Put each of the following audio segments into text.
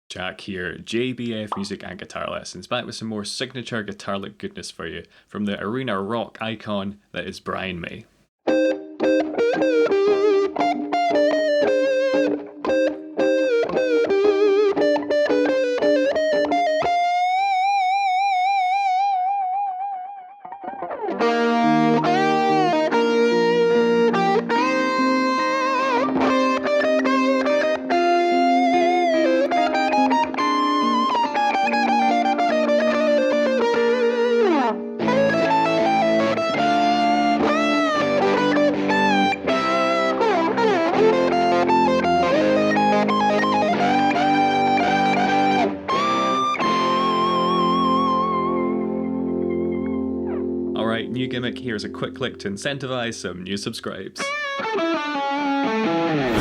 Jack here, JBF Music and Guitar Lessons, back with some more signature guitar-like goodness for you from the arena rock icon that is Brian May. Alright, new gimmick, here's a quick click to incentivize some new subscribes.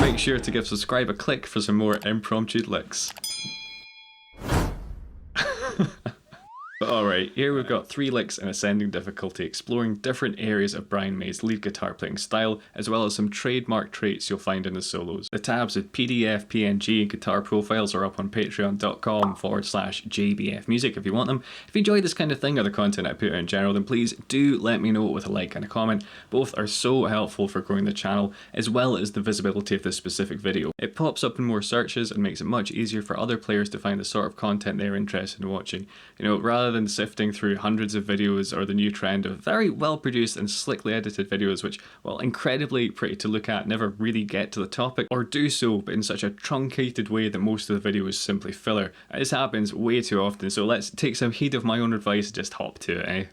Make sure to give subscribe a click for some more impromptu licks. But alright, here we've got 3 licks in ascending difficulty, exploring different areas of Brian May's lead guitar playing style, as well as some trademark traits you'll find in his solos. The tabs with PDF, PNG, and guitar profiles are up on patreon.com/JBFmusic if you want them. If you enjoy this kind of thing or the content I put out in general, then please do let me know with a like and a comment. Both are so helpful for growing the channel, as well as the visibility of this specific video. It pops up in more searches and makes it much easier for other players to find the sort of content they're interested in watching. You know, rather than sifting through hundreds of videos or the new trend of very well produced and slickly edited videos which, while incredibly pretty to look at, never really get to the topic, or do so but in such a truncated way that most of the video is simply filler. This happens way too often, so let's take some heed of my own advice and just hop to it, eh?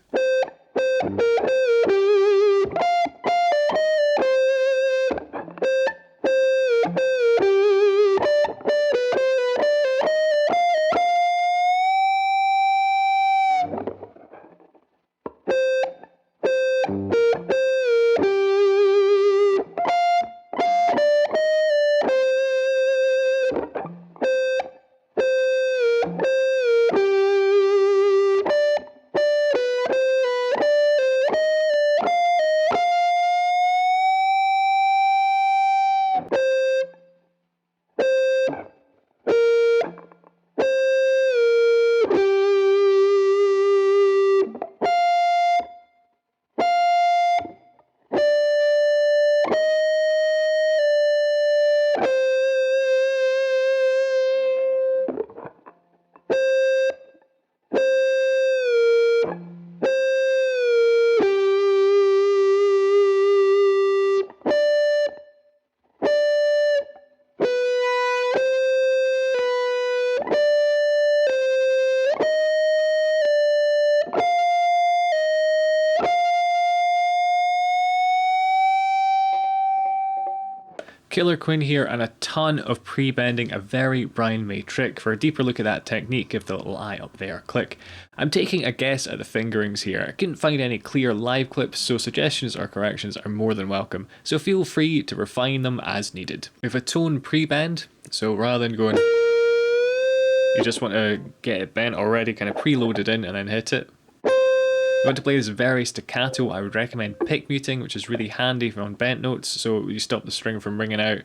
Killer Queen here, and a ton of pre-bending, a very Brian May trick. For a deeper look at that technique, give the little eye up there, click. I'm taking a guess at the fingerings here. I couldn't find any clear live clips, so suggestions or corrections are more than welcome, so feel free to refine them as needed. We have a tone pre-bend, so rather than going, you just want to get it bent already, kind of preloaded in and then hit it. If you want to play this very staccato, I would recommend pick muting, which is really handy on bent notes, so you stop the string from ringing out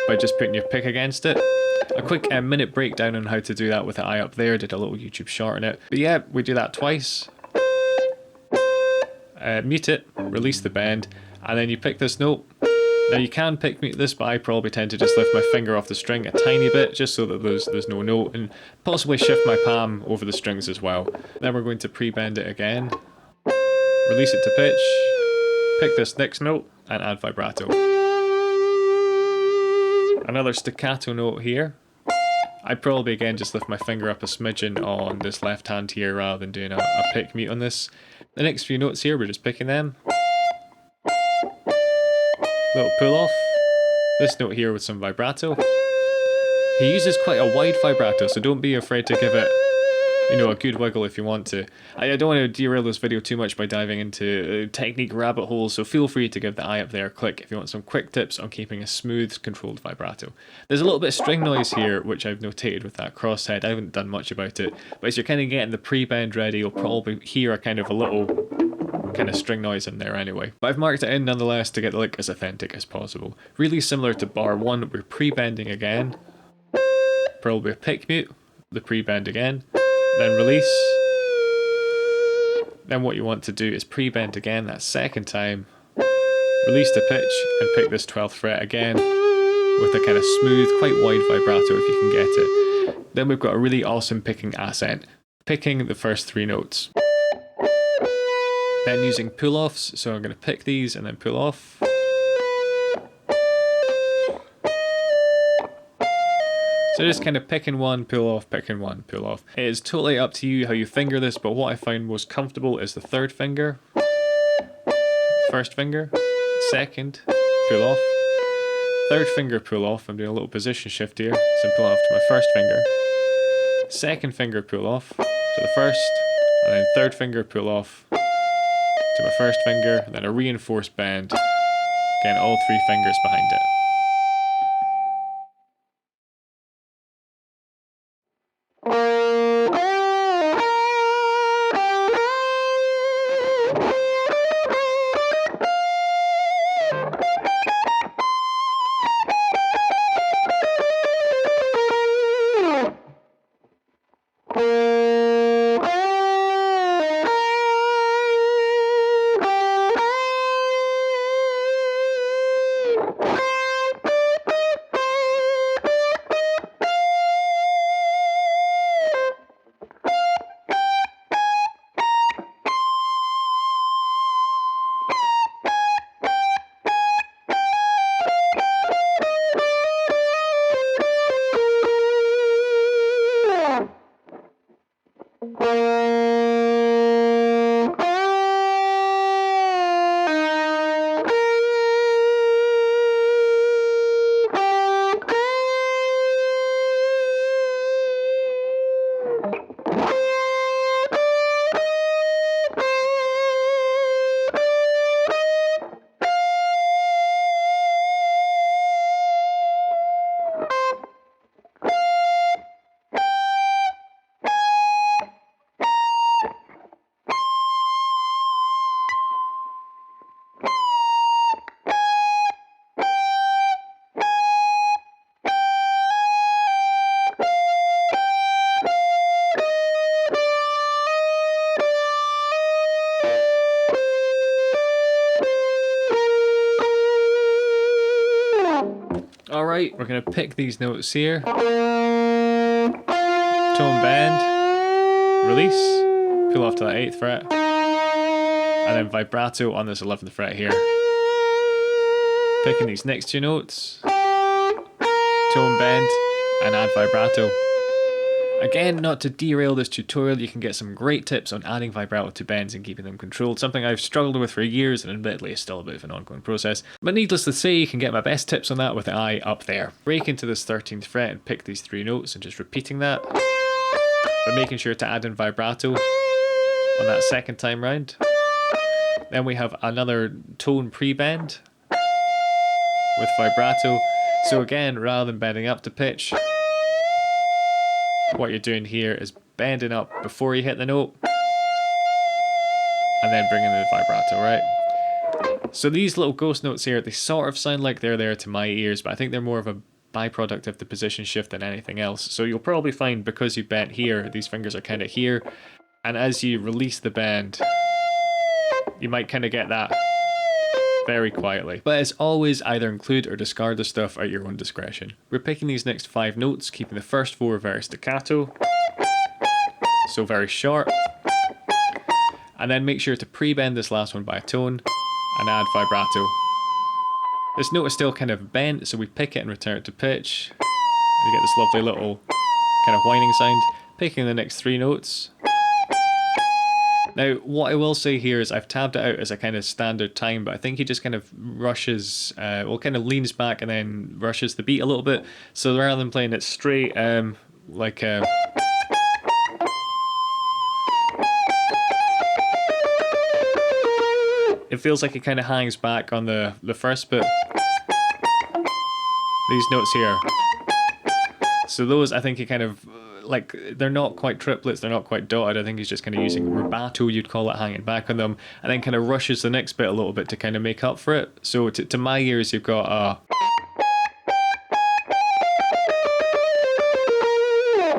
by just putting your pick against it. A quick minute breakdown on how to do that with the eye up there, did a little YouTube short on it. But yeah, we do that twice. Mute it, release the bend, and then you pick this note. Now you can pick mute this, but I probably tend to just lift my finger off the string a tiny bit, just so that there's no note, and possibly shift my palm over the strings as well. Then we're going to pre-bend it again, release it to pitch, pick this next note, and add vibrato. Another staccato note here. I'd probably again just lift my finger up a smidgen on this left hand here rather than doing a pick mute on this. The next few notes here, we're just picking them. Little pull off. This note here with some vibrato. He uses quite a wide vibrato, so don't be afraid to give it, you know, a good wiggle if you want to. I don't want to derail this video too much by diving into technique rabbit holes, so feel free to give the eye up there a click if you want some quick tips on keeping a smooth, controlled vibrato. There's a little bit of string noise here, which I've notated with that crosshead. I haven't done much about it, but as you're kind of getting the pre-bend ready, you'll probably hear a kind of a little kind of string noise in there anyway. But I've marked it in nonetheless to get the lick as authentic as possible. Really similar to bar 1, we're pre-bending again. probably a pick mute, the pre-bend again, then release. Then what you want to do is pre-bend again that second time, release the pitch, and pick this 12th fret again with a kind of smooth, quite wide vibrato if you can get it. Then we've got a really awesome picking accent, picking the first 3 notes. Then using pull-offs, so I'm going to pick these and then pull off. So just kind of picking one, pull off, picking one, pull off. It is totally up to you how you finger this, but what I find most comfortable is the 3rd finger, 1st finger, 2nd, pull off, 3rd finger, pull off. I'm doing a little position shift here, so I'm pulling off to my 1st finger, 2nd finger, pull off to the 1st, and then 3rd finger, pull off to my 1st finger, and then a reinforced bend, again all 3 fingers behind it. Alright, we're going to pick these notes here. Tone bend, release, pull off to that 8th fret, and then vibrato on this 11th fret here. Picking these next 2 notes, tone bend, and add vibrato. Again, not to derail this tutorial, you can get some great tips on adding vibrato to bends and keeping them controlled, something I've struggled with for years and admittedly is still a bit of an ongoing process. But needless to say, you can get my best tips on that with the eye up there. Break into this 13th fret and pick these 3 notes and just repeating that, but making sure to add in vibrato on that 2nd time round. Then we have another tone pre-bend with vibrato. So again, rather than bending up to pitch, what you're doing here is bending up before you hit the note and then bringing in the vibrato, right? So these little ghost notes here, they sort of sound like they're there to my ears, but I think they're more of a byproduct of the position shift than anything else. So you'll probably find because you bent here, these fingers are kind of here, and as you release the bend, you might kind of get that very quietly. But as always, either include or discard the stuff at your own discretion. We're picking these next 5 notes, keeping the first 4 very staccato, so very short, and then make sure to pre-bend this last one by a tone and add vibrato. This note is still kind of bent, so we pick it and return it to pitch, and you get this lovely little kind of whining sound. Picking the next 3 notes. Now, what I will say here is I've tabbed it out as a kind of standard time, but I think he just kind of rushes, kind of leans back and then rushes the beat a little bit. So rather than playing it straight, like it feels like it kind of hangs back on the first bit. These notes here. So those, I think he kind of, like, they're not quite triplets, they're not quite dotted. I think he's just kind of using rubato, you'd call it, hanging back on them, and then kind of rushes the next bit a little bit to kind of make up for it. So to my ears, you've got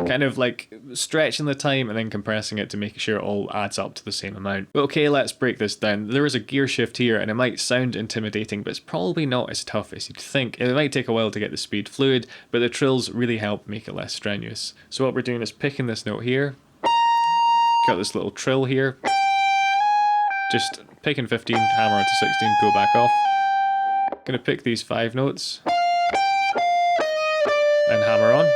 kind of like stretching the time and then compressing it to make sure it all adds up to the same amount. But okay, let's break this down. There is a gear shift here and it might sound intimidating, but it's probably not as tough as you'd think. It might take a while to get the speed fluid, but the trills really help make it less strenuous. So what we're doing is picking this note here, got this little trill here, just picking 15, hammer onto 16, pull back off. Gonna pick these 5 notes and hammer on.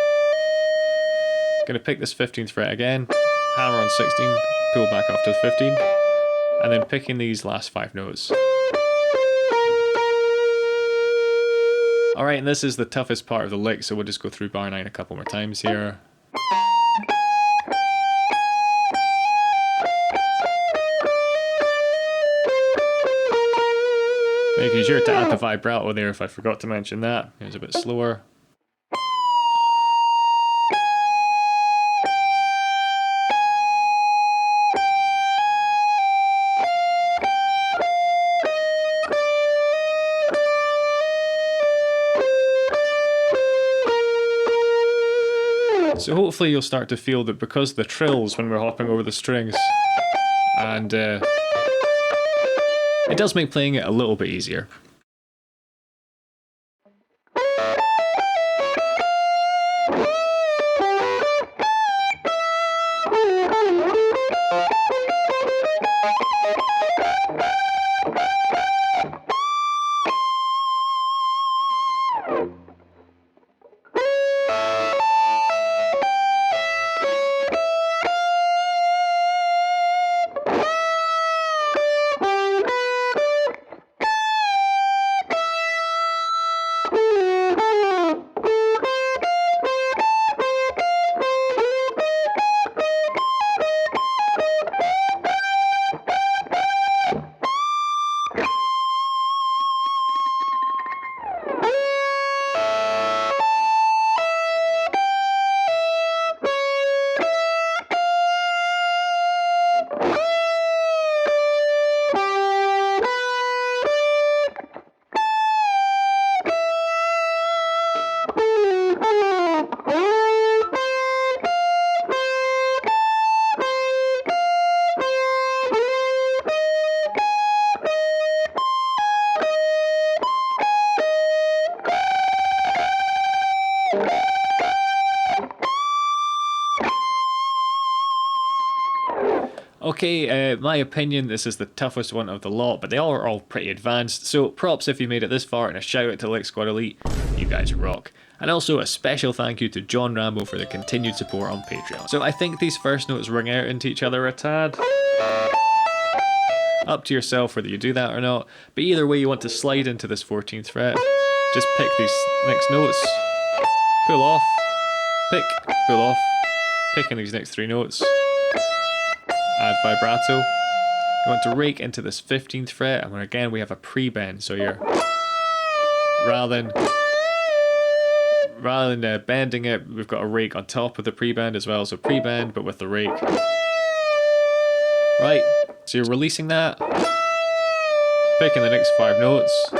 Gonna pick this 15th fret again, hammer on 16, pull back off to the 15, and then picking these last 5 notes. Alright, and this is the toughest part of the lick, so we'll just go through bar 9 a couple more times here. Making sure to add the vibrato there if I forgot to mention that. It was a bit slower. So hopefully you'll start to feel that because the trills when we're hopping over the strings, and it does make playing it a little bit easier. Okay, my opinion, this is the toughest one of the lot, but they all are all pretty advanced, so props if you made it this far, and a shout out to Lick Squad Elite, you guys rock. And also a special thank you to John Rambo for the continued support on Patreon. So I think these first notes ring out into each other a tad. Up to yourself whether you do that or not, but either way you want to slide into this 14th fret, just pick these next notes, pull off, pick, pull off, picking these next 3 notes, add vibrato. You want to rake into this 15th fret, and again we have a pre-bend, so you're rather than bending it, we've got a rake on top of the pre-bend as well, so pre-bend but with the rake. Right, so you're releasing that, picking the next 5 notes,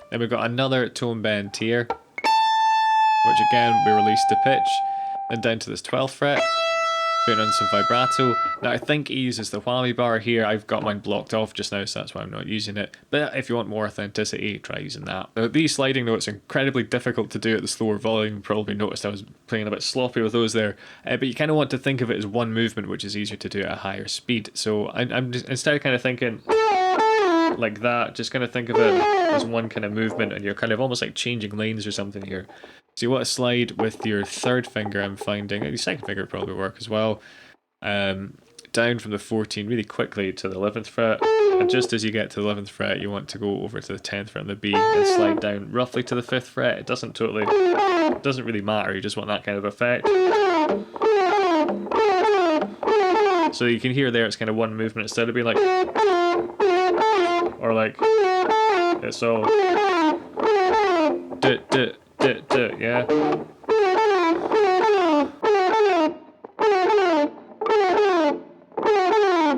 then we've got another tone bend here, which again we release to pitch, then down to this 12th fret, putting on some vibrato. Now I think he uses the whammy bar here. I've got mine blocked off just now, so that's why I'm not using it. But if you want more authenticity, try using that. Now, these sliding notes are incredibly difficult to do at the slower volume. You probably noticed I was playing a bit sloppy with those there. But you kind of want to think of it as one movement, which is easier to do at a higher speed. So I'm just, instead of kind of thinking like that, just kind of think of it as one kind of movement, and you're kind of almost like changing lanes or something here. So you want to slide with your 3rd finger, I'm finding, and your 2nd finger would probably work as well, down from the 14 really quickly to the 11th fret, and just as you get to the 11th fret you want to go over to the 10th fret on the B and slide down roughly to the 5th fret. It doesn't really matter, you just want that kind of effect. So you can hear there it's kind of one movement instead of being like, or like, it's all yeah.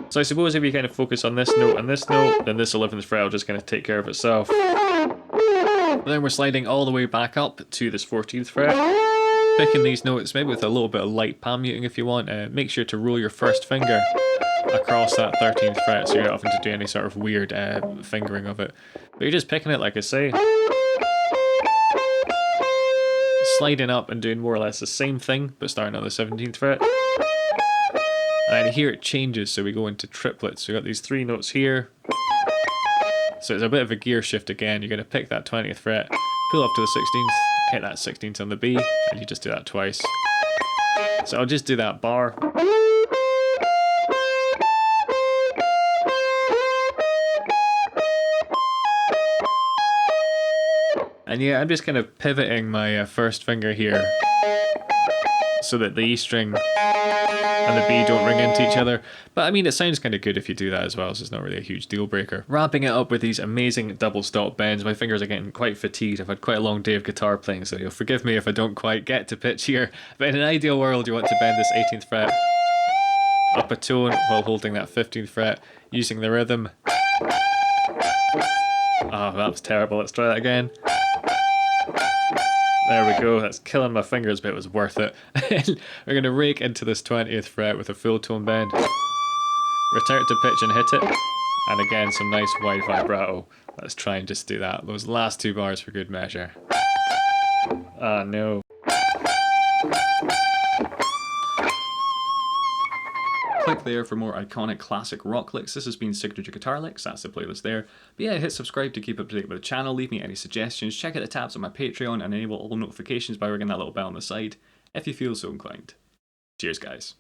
So I suppose if you kind of focus on this note and this note, then this 11th fret will just kind of take care of itself. But then we're sliding all the way back up to this 14th fret. picking these notes, maybe with a little bit of light palm muting if you want. Make sure to roll your first finger across that 13th fret so you're not having to do any sort of weird fingering of it. But you're just picking it like I say. Sliding up and doing more or less the same thing, but starting on the 17th fret. And here it changes, so we go into triplets. So we got these 3 notes here. So it's a bit of a gear shift again. You're going to pick that 20th fret, pull up to the 16th, hit that 16th on the B, and you just do that twice. So I'll just do that bar. And yeah, I'm just kind of pivoting my first finger here so that the E string and the B don't ring into each other. But I mean, it sounds kind of good if you do that as well, so it's not really a huge deal breaker. Wrapping it up with these amazing double stop bends. My fingers are getting quite fatigued. I've had quite a long day of guitar playing, so you'll forgive me if I don't quite get to pitch here. But in an ideal world, you want to bend this 18th fret up a tone while holding that 15th fret, using the rhythm. Oh, that was terrible. Let's try that again. There we go, that's killing my fingers, but it was worth it. We're going to rake into this 20th fret with a full tone bend. Return to pitch and hit it. And again, some nice wide vibrato. Let's try and just do that. Those last 2 bars for good measure. Ah, no. Click there for more iconic classic rock licks. This has been Signature Guitar Licks, that's the playlist there. But yeah, hit subscribe to keep up to date with the channel, leave me any suggestions, check out the tabs on my Patreon and enable all notifications by ringing that little bell on the side, if you feel so inclined. Cheers guys.